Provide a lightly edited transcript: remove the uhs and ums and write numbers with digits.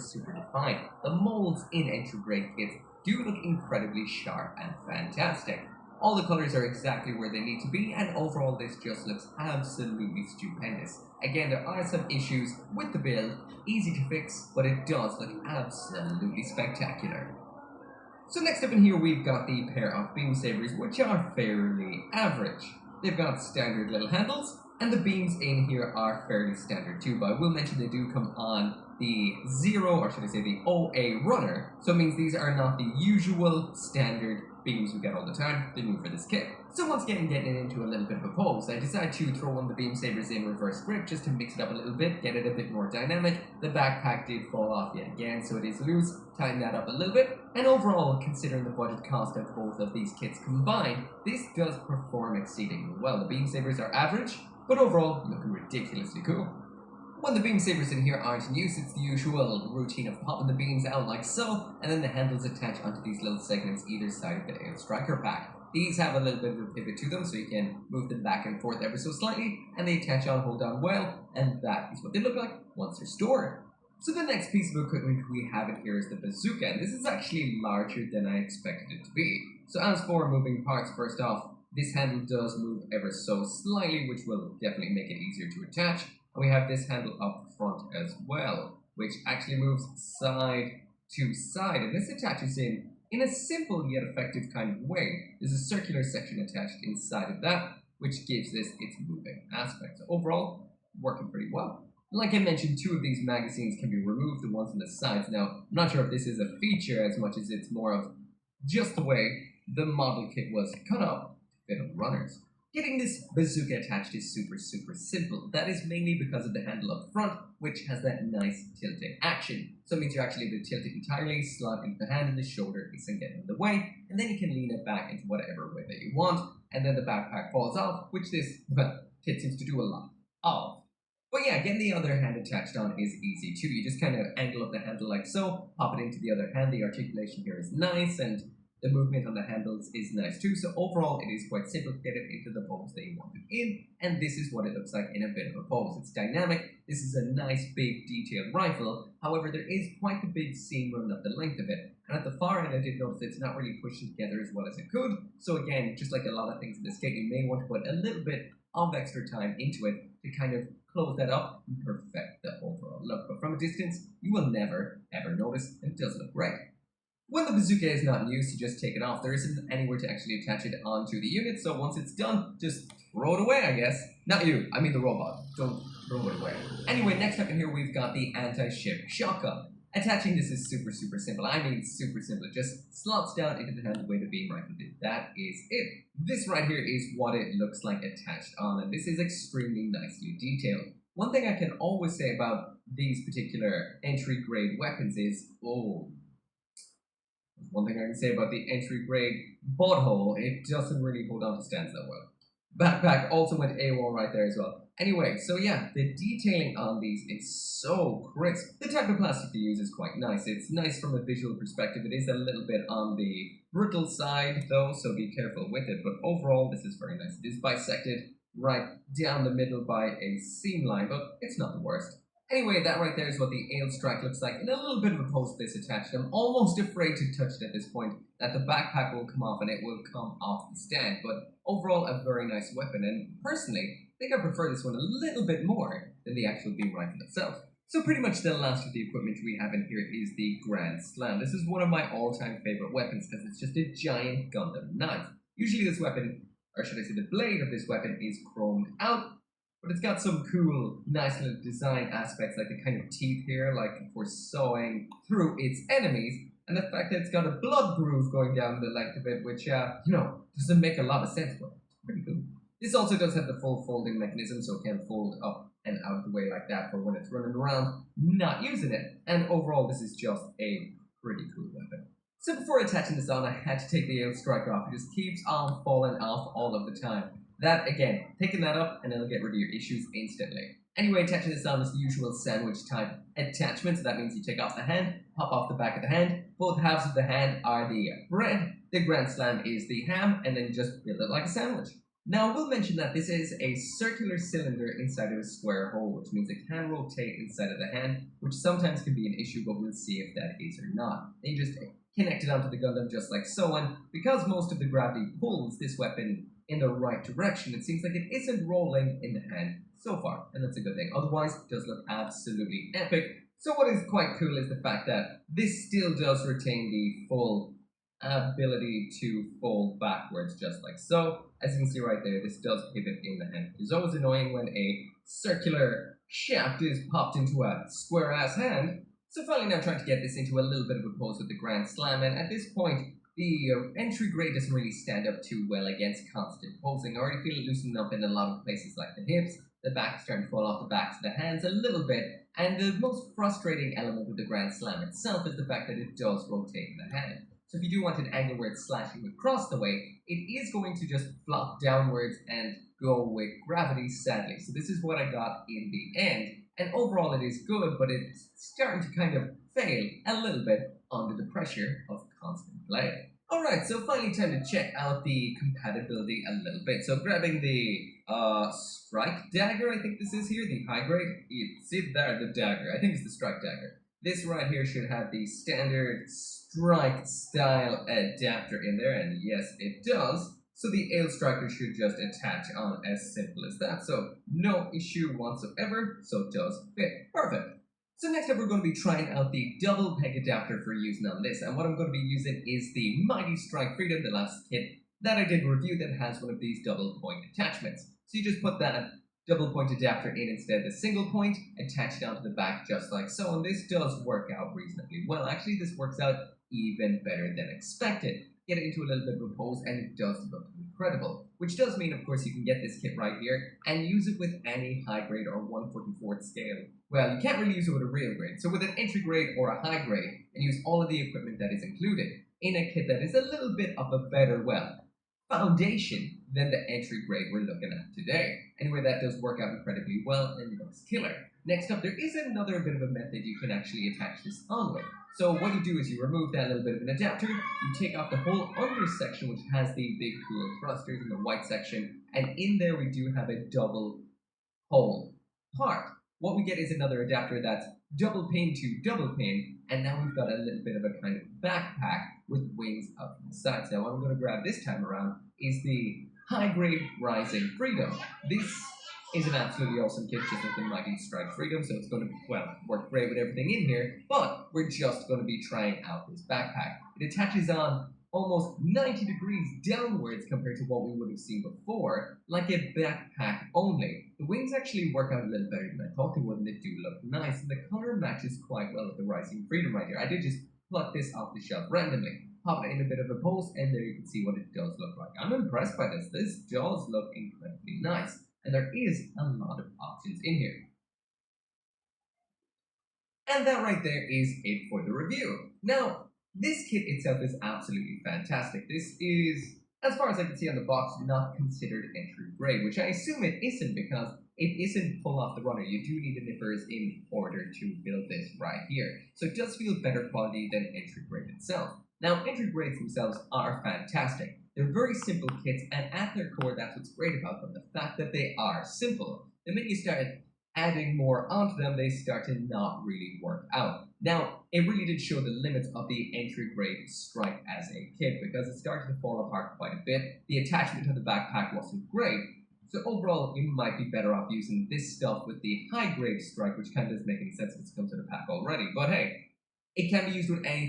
super defined. The molds in entry grade kits do look incredibly sharp and fantastic. All the colors are exactly where they need to be, and overall this just looks absolutely stupendous. Again, there are some issues with the build, easy to fix, but it does look absolutely spectacular. So next up in here we've got the pair of beam sabers, which are fairly average. They've got standard little handles, and the beams in here are fairly standard too, but I will mention they do come on the 0, or should I say the OA runner, so it means these are not the usual standard beams we get all the time. They're new for this kit. So once again, getting into a little bit of a pose, I decided to throw one of the beam sabers in reverse grip just to mix it up a little bit, get it a bit more dynamic. The backpack did fall off yet again, so it is loose. Tighten that up a little bit, and overall, considering the budget cost of both of these kits combined, this does perform exceedingly well. The beam sabers are average, but overall, looking ridiculously cool. When the beam sabers in here aren't in use, it's the usual routine of popping the beams out like so, and then the handles attach onto these little segments either side of the Ale Striker pack. These have a little bit of a pivot to them, so you can move them back and forth ever so slightly, and they attach on, hold on well, and that is what they look like once they're stored. So the next piece of equipment we have in here is the bazooka, and this is actually larger than I expected it to be. So as for moving parts, first off, this handle does move ever so slightly, which will definitely make it easier to attach. And we have this handle up front as well, which actually moves side to side, and this attaches in a simple yet effective kind of way. There's a circular section attached inside of that, which gives this its moving aspect. So overall, working pretty well. Like I mentioned, two of these magazines can be removed, the ones on the sides. Now, I'm not sure if this is a feature as much as it's more of just the way the model kit was cut up to fit on runners. Getting this bazooka attached is super simple. That is mainly because of the handle up front, which has that nice tilting action. So it means you're actually able to tilt it entirely, slot into the hand and the shoulder isn't getting in the way, and then you can lean it back into whatever way that you want, and then the backpack falls off, which this, well, kit seems to do a lot of. But yeah, getting the other hand attached on is easy too. You just kind of angle up the handle like so, pop it into the other hand. The articulation here is nice, and the movement on the handles is nice too. So overall, it is quite simple to get it into the pose that you want it in, and this is what it looks like in a bit of a pose. It's dynamic. This is a nice, big, detailed rifle. However, there is quite a big seam run up the length of it, and at the far end, I did notice it's not really pushing together as well as it could. So again, just like a lot of things in this kit, you may want to put a little bit of extra time into it to kind of close that up and perfect the overall look. But from a distance, you will never, ever notice it does look great. When the bazooka is not in use, you just take it off. There isn't anywhere to actually attach it onto the unit, so once it's done, just throw it away, I guess. Not you, I mean the robot. Don't throw it away. Anyway, next up in here, we've got the anti-ship shotgun. Attaching this is super simple. I mean super simple. It just slots down into the hand the way the beam rifle did. That is it. This right here is what it looks like attached on, and this is extremely nicely detailed. One thing I can always say about these particular entry grade weapons is, one thing I can say about the entry grade butthole, it doesn't really hold on to stands that well. Backpack also went AWOL right there as well. Anyway, so yeah, the detailing on these is so crisp. The type of plastic they use is quite nice. It's nice from a visual perspective. It is a little bit on the brittle side though, so be careful with it. But overall, this is very nice. It is bisected right down the middle by a seam line, but it's not the worst. Anyway, that right there is what the Ale Strike looks like in a little bit of a pose this attached. I'm almost afraid to touch it at this point, that the backpack will come off and it will come off the stand, but overall a very nice weapon, and personally, I think I prefer this one a little bit more than the actual beam rifle itself. So pretty much the last of the equipment we have in here is the Grand Slam. This is one of my all-time favorite weapons because it's just a giant Gundam knife. Usually this weapon, or should I say the blade of this weapon, is chromed out, but it's got some cool, nice little design aspects, like the kind of teeth here, like for sawing through its enemies, and the fact that it's got a blood groove going down the length of it, which, doesn't make a lot of sense, but it's pretty cool. This also does have the full folding mechanism, so it can fold up and out of the way like that for when it's running around, not using it, and overall this is just a pretty cool weapon. So before attaching this on, I had to take the Ale Striker off. It just keeps on falling off all of the time. That, again, picking that up and it'll get rid of your issues instantly. Anyway, attaching this on is the usual sandwich type attachment, so that means you take off the hand, pop off the back of the hand. Both halves of the hand are the bread, the Grand Slam is the ham, and then you just build it like a sandwich. Now, I will mention that this is a circular cylinder inside of a square hole, which means it can rotate inside of the hand, which sometimes can be an issue, but we'll see if that is or not. Then you just connect it onto the Gundam just like so, and because most of the gravity pulls this weapon in the right direction, it seems like it isn't rolling in the hand so far, and that's a good thing. Otherwise, it does look absolutely epic. So what is quite cool is the fact that this still does retain the full ability to fold backwards just like so. As you can see right there, this does pivot in the hand. It's always annoying when a circular shaft is popped into a square ass hand. So finally now trying to get this into a little bit of a pose with the Grand Slam, and at this point the entry grade doesn't really stand up too well against constant posing. I already feel it loosening up in a lot of places like the hips. The back is starting to fall off the backs of the hands a little bit, and the most frustrating element with the Grand Slam itself is the fact that it does rotate in the hand. So if you do want an angle where it's slashing across the way, it is going to just flop downwards and go with gravity, sadly. So this is what I got in the end, and overall it is good, but it's starting to kind of fail a little bit under the pressure of constant play. Alright, so finally time to check out the compatibility a little bit. So grabbing the strike dagger, I think this is here, the high grade. It's it there, the dagger. I think it's the strike dagger. This right here should have the standard strike style adapter in there, and yes, it does. So the Ale Striker should just attach on as simple as that. So no issue whatsoever, so it does fit. Perfect. So next up we're going to be trying out the double peg adapter for using on this, and what I'm going to be using is the Mighty Strike Freedom, the last kit that I did review that has one of these double point attachments. So you just put that double point adapter in instead of the single point, attach it onto the back just like so, and this does work out reasonably well. Actually, this works out even better than expected. Get it into a little bit of a pose, and it does look incredible. Which does mean, of course, you can get this kit right here and use it with any high grade or 1/44th scale. Well, you can't really use it with a real grade, so with an entry grade or a high grade, and use all of the equipment that is included in a kit that is a little bit of a better, well, foundation than the entry grade we're looking at today. Anyway, that does work out incredibly well and looks killer. Next up, there is another bit of a method you can actually attach this on with. So what you do is you remove that little bit of an adapter, you take off the whole under section, which has the big cool thrusters in the white section, and in there we do have a double hole part. What we get is another adapter that's double pin to double pin, and now we've got a little bit of a kind of backpack with wings up the sides. Now what I'm going to grab this time around is the high grade Rising Freedom. This is an absolutely awesome kit, just like the Mighty Strike Freedom, so it's going to, well, work great with everything in here, but we're just going to be trying out this backpack. It attaches on almost 90 degrees downwards compared to what we would have seen before, like a backpack only. The wings actually work out a little better than I thought they would, and they do look nice, and the color matches quite well with the Rising Freedom right here. I did just pluck this off the shelf randomly, pop it in a bit of a pose, and there you can see what it does look like. I'm impressed by this. This does look incredibly nice, and there is a lot of options in here. And that right there is it for the review. Now, this kit itself is absolutely fantastic. This is, as far as I can see on the box, not considered entry grade, which I assume it isn't because it isn't full off the runner. You do need the nippers in order to build this right here. So it does feel better quality than entry grade itself. Now, entry grades themselves are fantastic. They're very simple kits, and at their core, that's what's great about them, the fact that they are simple. The minute you start adding more onto them, they start to not really work out. Now, it really did show the limits of the entry grade strike as a kit, because it started to fall apart quite a bit. The attachment to the backpack wasn't great, so overall, you might be better off using this stuff with the high grade strike, which kind of doesn't make any sense because it comes in a pack already. But hey, it can be used with any